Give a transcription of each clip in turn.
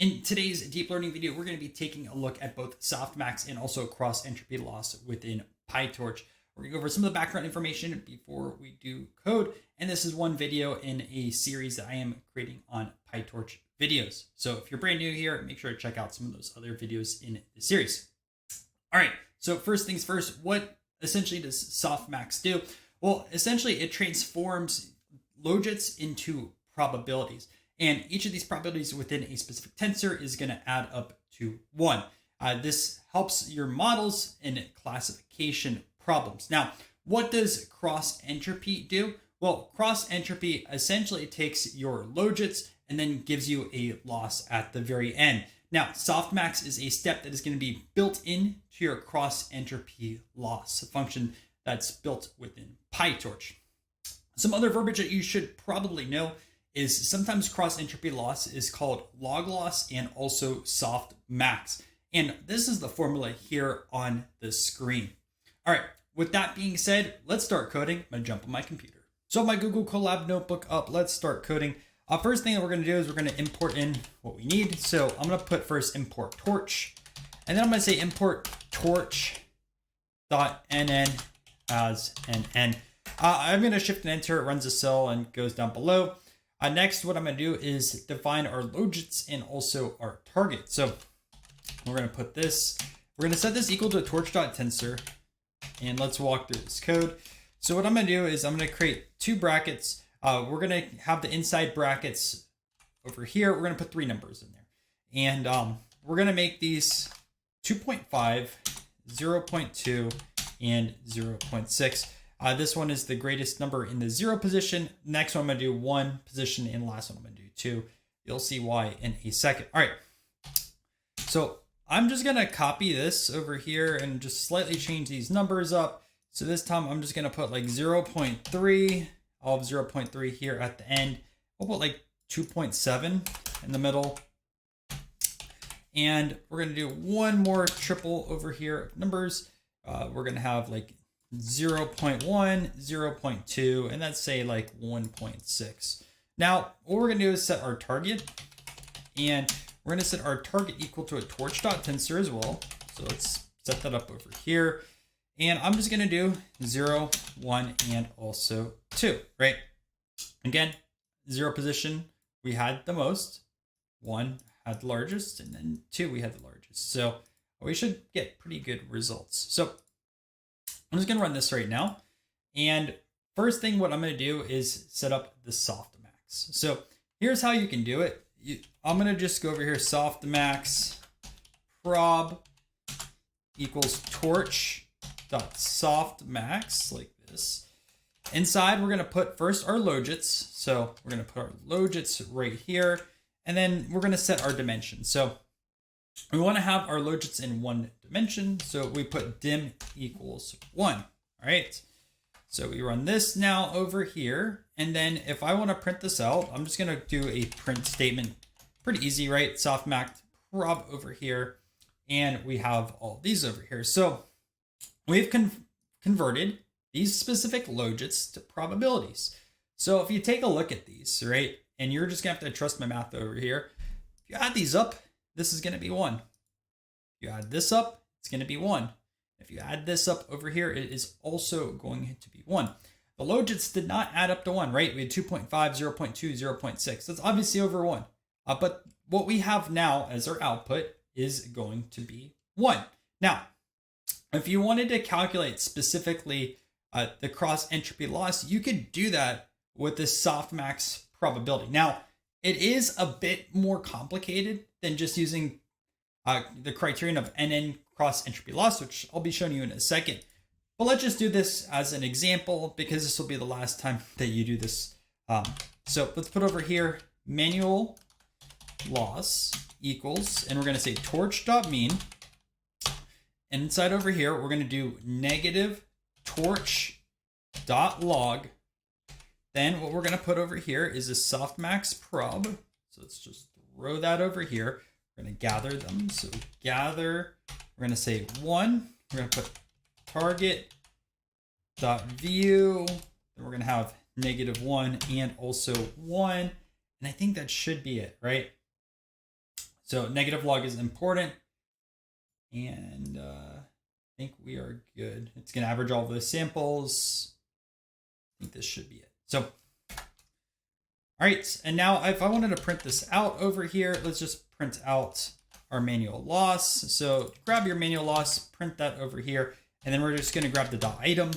In today's deep learning video, we're going to be taking a look at both softmax and also cross entropy loss within PyTorch. We're going to go over some of the background information before we do code. And this is one video in a series that I am creating on PyTorch videos. So if you're brand new here, make sure to check out some of those other videos in the series. All right, so first things first, what essentially does softmax do? Well, essentially it transforms logits into probabilities. And each of these probabilities within a specific tensor is going to add up to 1. This helps your models in classification problems. Now, what does cross entropy do? Well, cross entropy essentially takes your logits and then gives you a loss at the very end. Now, softmax is a step that is going to be built into your cross entropy loss, a function that's built within PyTorch. Some other verbiage that you should probably know is sometimes cross entropy loss is called log loss and also softmax. And this is the formula here on the screen. All right, with that being said, let's start coding. I'm gonna jump on my computer. So my Google Colab notebook up, let's start coding. First thing that we're gonna do is we're gonna import in what we need. So I'm gonna put first import torch, and then I'm gonna say import torch.nn as nn. I'm gonna shift and enter, it runs a cell and goes down below. Next, what I'm going to do is define our logits and also our target. So we're going to put this, we're going to set this equal to torch.tensor, and let's walk through this code. So what I'm going to do is I'm going to create 2 brackets. We're going to have the inside brackets over here. We're going to put 3 numbers in there. And we're going to make these 2.5, 0.2, and 0.6. This one is the greatest number in the 0 position. Next one I'm going to do 1 position, and last one I'm going to do 2. You'll see why in a second. All right. So I'm just going to copy this over here and just slightly change these numbers up. So this time I'm just going to put like 0.3, all of 0.3 here at the end. We'll put like 2.7 in the middle. And we're going to do one more triple over here of numbers. We're going to have like 0.1, 0.2, and let's say like 1.6. Now, what we're going to do is set our target, and we're going to set our target equal to a torch.tensor as well. So let's set that up over here. And I'm just going to do 0, 1, and also 2, right? Again, 0 position, we had the most, 1 had the largest, and then 2, we had the largest. So we should get pretty good results. So I'm just going to run this right now. And first thing, what I'm going to do is set up the softmax. So here's how you can do it. I'm going to just go over here, softmax prob equals torch.softmax like this. Inside, we're going to put first our logits. So we're going to put our logits right here. And then we're going to set our dimension. So we want to have our logits in 1 dimension. So we put dim equals 1. All right. So we run this now over here. And then if I want to print this out, I'm just going to do a print statement. Pretty easy, right? Softmax prob over here. And we have all these over here. So we've converted these specific logits to probabilities. So if you take a look at these, right, and you're just going to have to trust my math over here. If you add these up, this is going to be 1. If you add this up, it's going to be 1. If you add this up over here, it is also going to be 1. The logits did not add up to 1, right? We had 2.5, 0.2, 0.6. That's obviously over 1. But what we have now as our output is going to be 1. Now, if you wanted to calculate specifically the cross entropy loss, you could do that with this softmax probability. Now, it is a bit more complicated than just using the criterion of nn.CrossEntropyLoss, which I'll be showing you in a second. But let's just do this as an example because this will be the last time that you do this. So let's put over here manual loss equals, and we're going to say torch.mean. And inside over here, we're going to do negative torch.log. Then what we're going to put over here is a softmax prob. So let's just throw that over here. We're going to gather them. So gather, we're going to say 1. We're going to put target.view. Then we're going to have -1 and also 1. And I think that should be it, right? So negative log is important. And I think we are good. It's going to average all of those samples. I think this should be it. So, all right. And now if I wanted to print this out over here, let's just print out our manual loss. So grab your manual loss, print that over here. And then we're just going to grab the .item.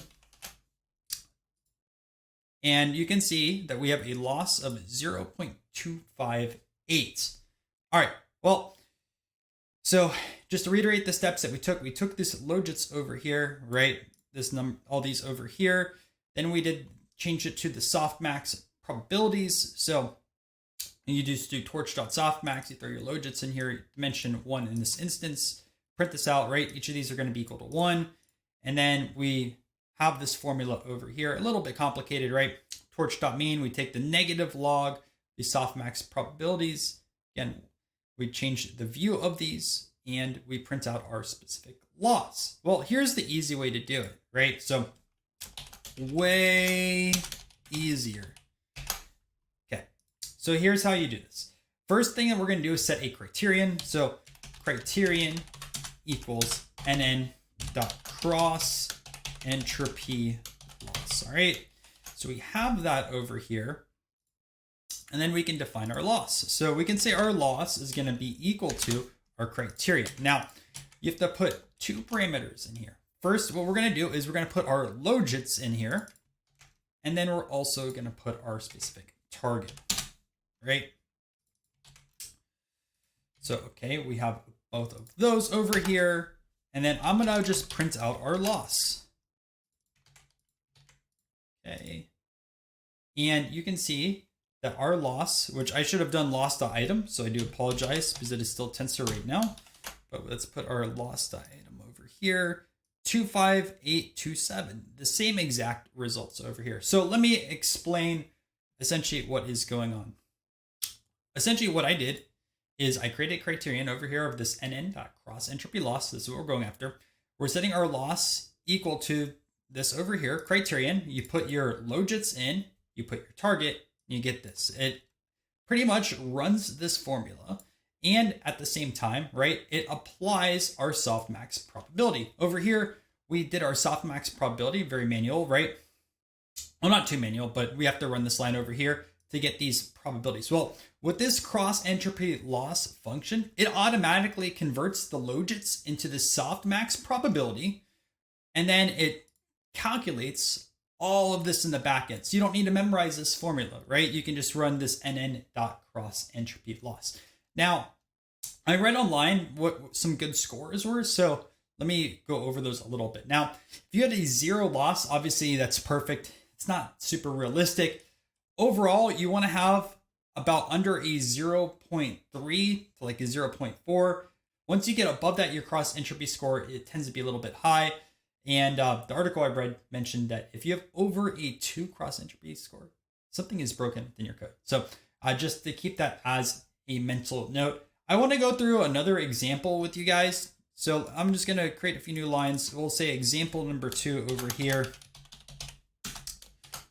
And you can see that we have a loss of 0.258. All right. Well, so just to reiterate the steps that we took this Logits over here, right? This number, all these over here. Then we did change it to the Softmax probabilities. So you just do torch.softmax, you throw your Logits in here, dimension 1 in this instance, print this out, right? Each of these are going to be equal to 1. And then we have this formula over here, a little bit complicated, right? Torch.mean, we take the negative log, the Softmax probabilities. Again, we change the view of these and we print out our specific loss. Well, here's the easy way to do it, right? So way easier. Okay, so here's how you do this. First thing that we're going to do is set a criterion. So criterion equals nn.CrossEntropyLoss. All right, so we have that over here. And then we can define our loss. So we can say our loss is going to be equal to our criterion. Now, you have to put two parameters in here. First, what we're going to do is we're going to put our Logits in here. And then we're also going to put our specific target, right? So, okay, we have both of those over here. And then I'm going to just print out our loss. Okay. And you can see that our loss, which I should have done loss.item, so I do apologize because it is still tensor right now. But let's put our loss.item over here, 25827, the same exact results over here. So let me explain essentially what is going on. Essentially what I did is I created a criterion over here of this nn.CrossEntropyLoss. This is what we're going after. We're setting our loss equal to this over here, criterion. You put your Logits in, you put your target, you get this. It pretty much runs this formula. And at the same time, right, it applies our softmax probability. Over here, we did our softmax probability, very manual, right? Well, not too manual, but we have to run this line over here to get these probabilities. Well, with this cross entropy loss function, it automatically converts the Logits into the softmax probability. And then it calculates all of this in the backend. So you don't need to memorize this formula, right? You can just run this nn.CrossEntropyLoss. Now, I read online what some good scores were. So let me go over those a little bit. Now, if you had a 0 loss, obviously that's perfect. It's not super realistic. Overall, you want to have about under a 0.3 to like a 0.4. Once you get above that, your cross entropy score, it tends to be a little bit high. And the article I read mentioned that if you have over a 2 cross entropy score, something is broken within your code. So just to keep that as a mental note, I want to go through another example with you guys. So I'm just going to create a few new lines. We'll say example number 2 over here.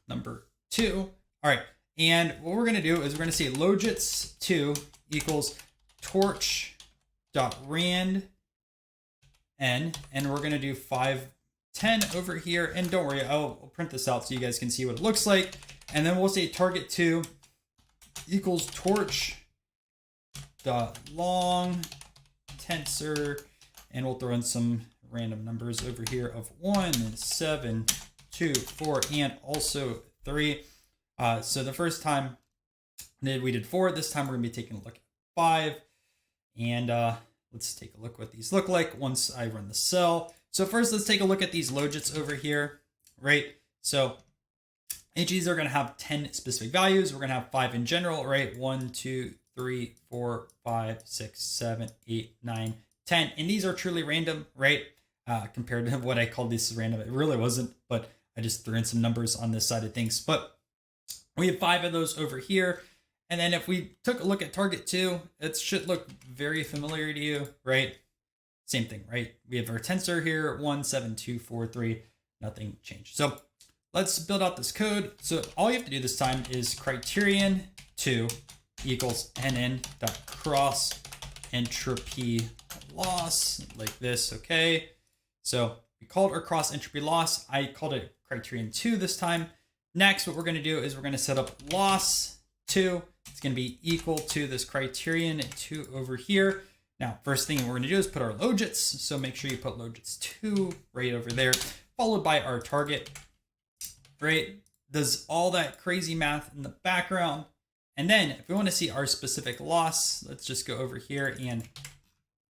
Number 2. All right. And what we're going to do is we're going to say Logits2 equals torch.rand n, and we're going to do 510 over here. And don't worry, I'll print this out so you guys can see what it looks like. And then we'll say target2 equals torch.long tensor, and we'll throw in some random numbers over here of 1, 7, 2, 4, and also 3. So the first time we did 4. This time we're going to be taking a look at 5. And let's take a look what these look like once I run the cell. So first, let's take a look at these Logits over here, right? So each of these are going to have 10 specific values. We're going to have 5 in general, right? 1, 2, 3, 4, 5, 6, 7, 8, 9, 10. And these are truly random, right? Compared to what I called this random. It really wasn't, but I just threw in some numbers on this side of things. But we have 5 of those over here. And then if we took a look at target 2, it should look very familiar to you, right? Same thing, right? We have our tensor here, 1, 7, 2, 4, 3, nothing changed. So let's build out this code. So all you have to do this time is criterion2 equals nn.CrossEntropyLoss. entropy loss like this. Okay. So we called our cross entropy loss. I called it criterion 2 this time. Next, what we're going to do is we're going to set up loss 2. It's going to be equal to this criterion 2 over here. Now, first thing we're going to do is put our logits. So make sure you put logits 2 right over there, followed by our target, right? Does all that crazy math in the background. And then if we want to see our specific loss, let's just go over here and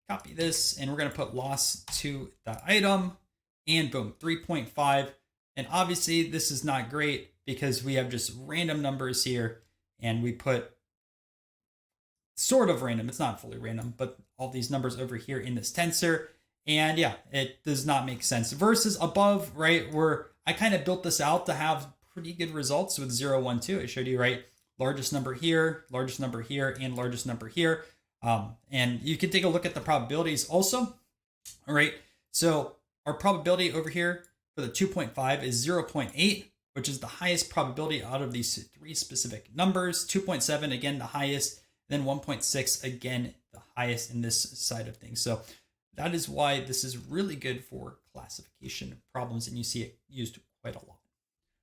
copy this. And we're going to put loss to the item and boom, 3.5. And obviously this is not great because we have just random numbers here and we put sort of random. It's not fully random, but all these numbers over here in this tensor. And yeah, it does not make sense versus above, right? Where I kind of built this out to have pretty good results with 0, 1, 2. I showed you, right? Largest number here, and largest number here. And you can take a look at the probabilities also. All right. So our probability over here for the 2.5 is 0.8, which is the highest probability out of these 3 specific numbers. 2.7, again, the highest. Then 1.6, again, the highest in this side of things. So that is why this is really good for classification problems, and you see it used quite a lot.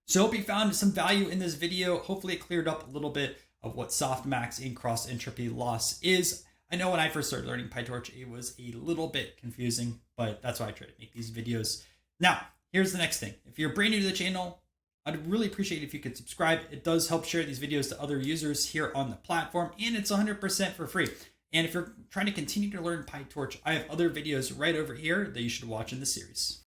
So I hope you found some value in this video. Hopefully it cleared up a little bit of what softmax and cross entropy loss is. I know when I first started learning PyTorch, it was a little bit confusing, but that's why I try to make these videos. Now, here's the next thing. If you're brand new to the channel, I'd really appreciate it if you could subscribe. It does help share these videos to other users here on the platform, and it's 100% for free. And if you're trying to continue to learn PyTorch, I have other videos right over here that you should watch in the series.